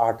8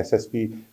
SSP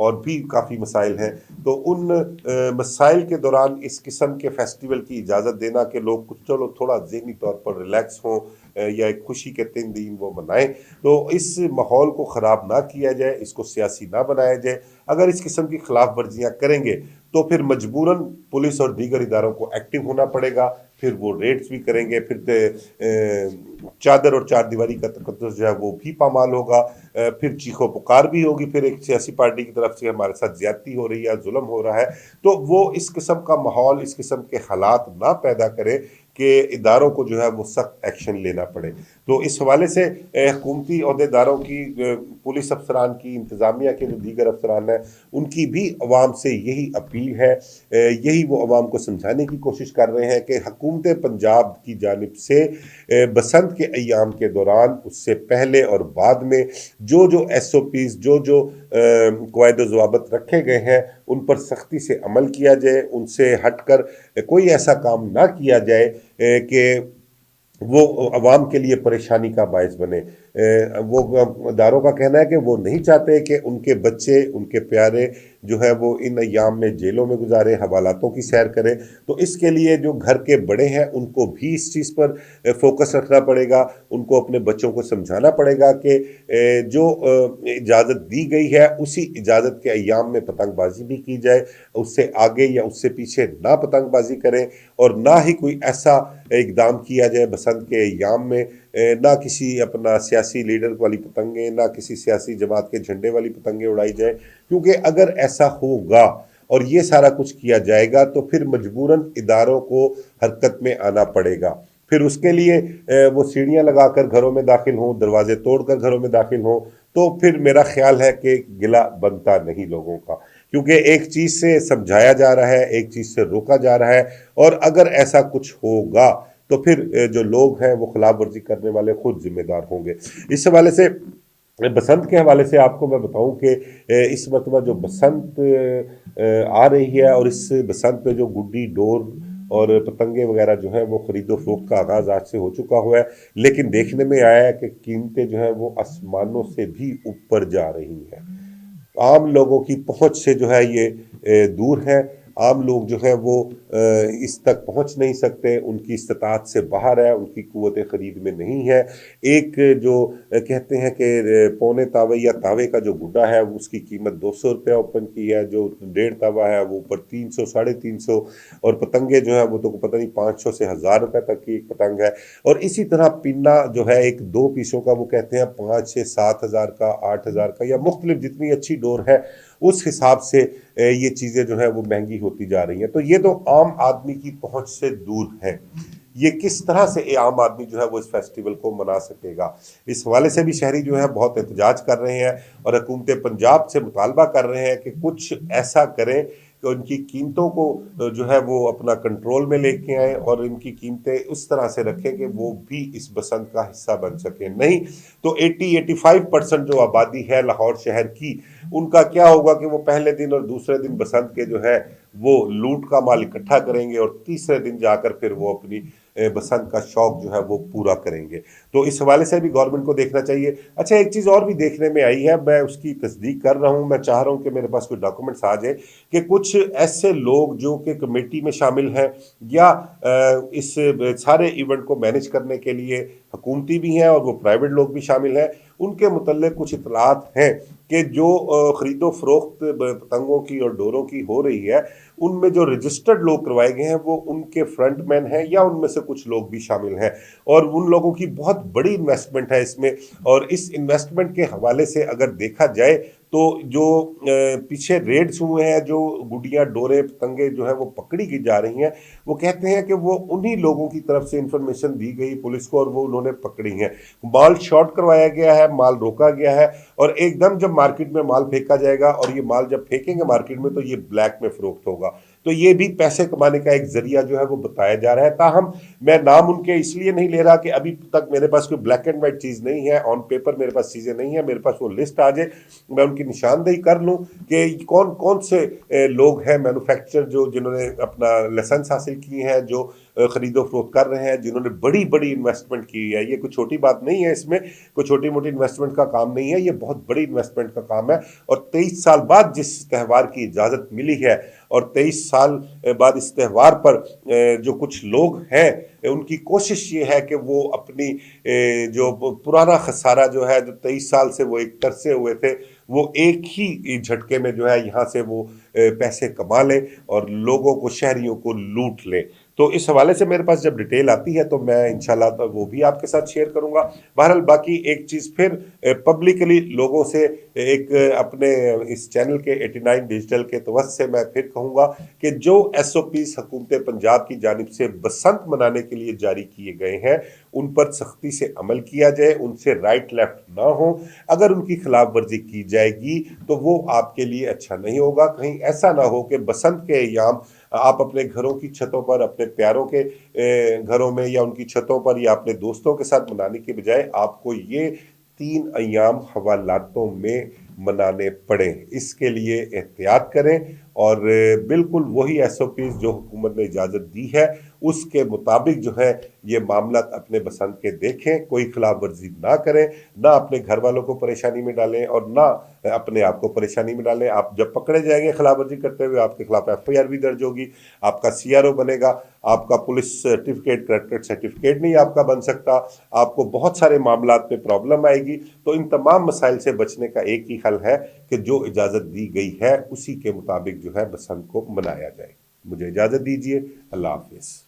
اور بھی کافی مسائل ہیں، تو ان مسائل کے دوران اس قسم کے فیسٹیول کی اجازت دینا کہ لوگ کچھ چلو تھوڑا ذہنی طور پر ریلیکس ہوں یا ایک خوشی کے 3 دن وہ منائیں، تو اس ماحول کو خراب نہ کیا جائے، اس کو سیاسی نہ بنایا جائے۔ اگر اس قسم کی خلاف ورزیاں کریں گے تو پھر مجبوراً پولیس اور دیگر اداروں کو ایکٹیو ہونا پڑے گا، پھر وہ ریڈز بھی کریں گے، پھر چادر اور چار دیواری کا تقدس جو ہے وہ بھی پامال ہوگا، پھر چیخ و پکار بھی ہوگی، پھر ایک سیاسی پارٹی کی طرف سے ہمارے ساتھ زیادتی ہو رہی ہے، ظلم ہو رہا ہے، تو وہ اس قسم کا ماحول، اس قسم کے حالات نہ پیدا کرے کہ اداروں کو جو ہے وہ سخت ایکشن لینا پڑے۔ تو اس حوالے سے حکومتی عہدیداروں کی، پولیس افسران کی، انتظامیہ کے جو دیگر افسران ہیں، ان کی بھی عوام سے یہی اپیل ہے، یہی وہ عوام کو سمجھانے کی کوشش کر رہے ہیں کہ حکومت پنجاب کی جانب سے بسنت کے ایام کے دوران، اس سے پہلے اور بعد میں جو SOPs، جو قواعد و ضوابط رکھے گئے ہیں، ان پر سختی سے عمل کیا جائے، ان سے ہٹ کر کوئی ایسا کام نہ کیا جائے کہ وہ عوام کے لیے پریشانی کا باعث بنے۔ وہ اداروں کا کہنا ہے کہ وہ نہیں چاہتے کہ ان کے بچے، ان کے پیارے جو ہے وہ ان ایام میں جیلوں میں گزارے، حوالاتوں کی سیر کرے، تو اس کے لیے جو گھر کے بڑے ہیں ان کو بھی اس چیز پر فوکس رکھنا پڑے گا، ان کو اپنے بچوں کو سمجھانا پڑے گا کہ جو اجازت دی گئی ہے اسی اجازت کے ایام میں پتنگ بازی بھی کی جائے، اس سے آگے یا اس سے پیچھے نہ پتنگ بازی کریں، اور نہ ہی کوئی ایسا اقدام کیا جائے بسنت کے ایام میں، نہ کسی اپنا سیاسی لیڈر والی پتنگیں، نہ کسی سیاسی جماعت کے جھنڈے والی پتنگیں اڑائی جائیں، کیونکہ اگر ایسا ہوگا اور یہ سارا کچھ کیا جائے گا تو پھر مجبوراً اداروں کو حرکت میں آنا پڑے گا، پھر اس کے لیے وہ سیڑھیاں لگا کر گھروں میں داخل ہوں، دروازے توڑ کر گھروں میں داخل ہوں، تو پھر میرا خیال ہے کہ گلہ بنتا نہیں لوگوں کا، کیونکہ ایک چیز سے سمجھایا جا رہا ہے، ایک چیز سے روکا جا رہا ہے، اور اگر ایسا کچھ ہوگا تو پھر جو لوگ ہیں وہ خلاف ورزی کرنے والے خود ذمہ دار ہوں گے۔ اس حوالے سے بسنت کے حوالے سے آپ کو میں بتاؤں کہ اس مرتبہ جو بسنت آ رہی ہے، اور اس بسنت پہ جو گڈی، ڈور اور پتنگیں وغیرہ جو ہیں وہ خرید و فروخت کا آغاز آج سے ہو چکا ہوا ہے، لیکن دیکھنے میں آیا ہے کہ قیمتیں جو ہیں وہ آسمانوں سے بھی اوپر جا رہی ہیں، عام لوگوں کی پہنچ سے جو ہے یہ دور ہے، عام لوگ جو ہیں وہ اس تک پہنچ نہیں سکتے، ان کی استطاعت سے باہر ہے، ان کی قوت خرید میں نہیں ہے۔ ایک جو کہتے ہیں کہ پونے تاوے یا تاوے کا جو گڈا ہے اس کی قیمت 200 روپیہ اوپن کی ہے، جو 1.5 تاوا ہے وہ اوپر 300، 350، اور پتنگیں جو ہیں وہ تو پتہ نہیں 500 سے 1000 روپے تک کی ایک پتنگ ہے، اور اسی طرح پنا جو ہے ایک 2 پیسوں کا وہ کہتے ہیں 5 سے 7 ہزار کا، 8 ہزار کا، یا مختلف جتنی اچھی ڈور ہے اس حساب سے یہ چیزیں جو ہیں وہ مہنگی ہوتی جا رہی ہیں، تو یہ تو عام آدمی کی پہنچ سے دور ہے۔ یہ کس طرح سے عام آدمی جو ہے وہ اس فیسٹیول کو منا سکے گا؟ اس حوالے سے بھی شہری جو ہے بہت احتجاج کر رہے ہیں، اور حکومت پنجاب سے مطالبہ کر رہے ہیں کہ کچھ ایسا کریں کہ ان کی قیمتوں کو جو ہے وہ اپنا کنٹرول میں لے کے آئیں، اور ان کی قیمتیں اس طرح سے رکھیں کہ وہ بھی اس بسنت کا حصہ بن سکیں، نہیں تو 85% جو آبادی ہے لاہور شہر کی، ان کا کیا ہوگا کہ وہ پہلے دن اور دوسرے دن بسنت کے جو ہے وہ لوٹ کا مال اکٹھا کریں گے، اور تیسرے دن جا کر پھر وہ اپنی بسنت کا شوق جو ہے وہ پورا کریں گے۔ تو اس حوالے سے بھی گورنمنٹ کو دیکھنا چاہیے۔ اچھا، ایک چیز اور بھی دیکھنے میں آئی ہے، میں اس کی تصدیق کر رہا ہوں، میں چاہ رہا ہوں کہ میرے پاس کوئی ڈاکومنٹس آ جائے کہ کچھ ایسے لوگ جو کہ کمیٹی میں شامل ہیں یا اس سارے ایونٹ کو مینیج کرنے کے لیے حکومتی بھی ہیں اور وہ پرائیویٹ لوگ بھی شامل ہیں، ان کے متعلق کچھ اطلاعات ہیں کہ جو خرید و فروخت پتنگوں کی اور ڈوروں کی ہو رہی ہے، ان میں جو رجسٹرڈ لوگ کروائے گئے ہیں وہ ان کے فرنٹ مین ہیں، یا ان میں سے کچھ لوگ بھی شامل ہیں، اور ان لوگوں کی بہت بڑی انویسٹمنٹ ہے اس میں، اور اس انویسٹمنٹ کے حوالے سے اگر دیکھا جائے تو جو پیچھے ریڈز ہوئے ہیں، جو گڈیاں، ڈوریں، پتنگیں جو ہیں وہ پکڑی کی جا رہی ہیں، وہ کہتے ہیں کہ وہ انہی لوگوں کی طرف سے انفارمیشن دی گئی پولیس کو، اور وہ انہوں نے پکڑی ہیں۔ مال شارٹ کروایا گیا ہے، مال روکا گیا ہے، اور ایک دم جب مارکیٹ میں مال پھینکا جائے گا، اور یہ مال جب پھینکیں گے مارکیٹ میں تو یہ بلیک میں فروخت ہوگا، تو یہ بھی پیسے کمانے کا ایک ذریعہ جو ہے وہ بتایا جا رہا ہے۔ تاہم میں نام ان کے اس لیے نہیں لے رہا کہ ابھی تک میرے پاس کوئی بلیک اینڈ وائٹ چیز نہیں ہے، آن پیپر میرے پاس چیزیں نہیں ہیں، میرے پاس وہ لسٹ آ جائے میں ان کی نشاندہی کر لوں کہ کون کون سے لوگ ہیں مینوفیکچر، جو جنہوں نے اپنا لائسنس حاصل کیے ہیں، جو خرید و فروخت کر رہے ہیں، جنہوں نے بڑی بڑی انویسٹمنٹ کی ہے. یہ کوئی چھوٹی بات نہیں ہے، اس میں کوئی چھوٹی موٹی انویسٹمنٹ کا کام نہیں ہے، یہ بہت بڑی انویسٹمنٹ کا کام ہے. اور 23 سال بعد جس تہوار کی اجازت ملی ہے، اور 23 سال بعد اس تہوار پر جو کچھ لوگ ہیں ان کی کوشش یہ ہے کہ وہ اپنی جو پرانا خسارہ جو ہے، جو 23 سال سے وہ ایک ترسے ہوئے تھے، وہ ایک ہی جھٹکے میں جو ہے یہاں سے وہ پیسے کما لیں اور لوگوں کو، شہریوں کو لوٹ لیں. تو اس حوالے سے میرے پاس جب ڈیٹیل آتی ہے تو میں انشاءاللہ وہ بھی آپ کے ساتھ شیئر کروں گا. بہرحال باقی ایک چیز پھر پبلکلی لوگوں سے ایک اپنے اس چینل کے 89 ڈیجیٹل کے توسط سے میں پھر کہوں گا کہ جو ایس او پیز حکومت پنجاب کی جانب سے بسنت منانے کے لیے جاری کیے گئے ہیں ان پر سختی سے عمل کیا جائے، ان سے رائٹ لیفٹ نہ ہو. اگر ان کی خلاف ورزی کی جائے گی تو وہ آپ کے لیے اچھا نہیں ہوگا. کہیں ایسا نہ ہو کہ بسنت کے ایام آپ اپنے گھروں کی چھتوں پر، اپنے پیاروں کے گھروں میں یا ان کی چھتوں پر یا اپنے دوستوں کے ساتھ منانے کے بجائے آپ کو یہ 3 ایام حوالاتوں میں منانے پڑیں. اس کے لیے احتیاط کریں اور بالکل وہی ایس او پیز جو حکومت نے اجازت دی ہے اس کے مطابق جو ہے یہ معاملات اپنے بسنت کے دیکھیں، کوئی خلاف ورزی نہ کریں، نہ اپنے گھر والوں کو پریشانی میں ڈالیں اور نہ اپنے آپ کو پریشانی میں ڈالیں. آپ جب پکڑے جائیں گے خلاف ورزی کرتے ہوئے آپ کے خلاف ایف آئی آر بھی درج ہوگی، آپ کا سی آر او بنے گا، آپ کا پولیس سرٹیفکیٹ، کریکٹر سرٹیفکیٹ نہیں آپ کا بن سکتا، آپ کو بہت سارے معاملات میں پرابلم آئے گی. تو ان تمام مسائل سے بچنے کا ایک ہی حل ہے کہ جو اجازت دی گئی ہے اسی کے مطابق جو ہے بسنت کو منایا جائے. مجھے اجازت دیجیے. اللہ حافظ.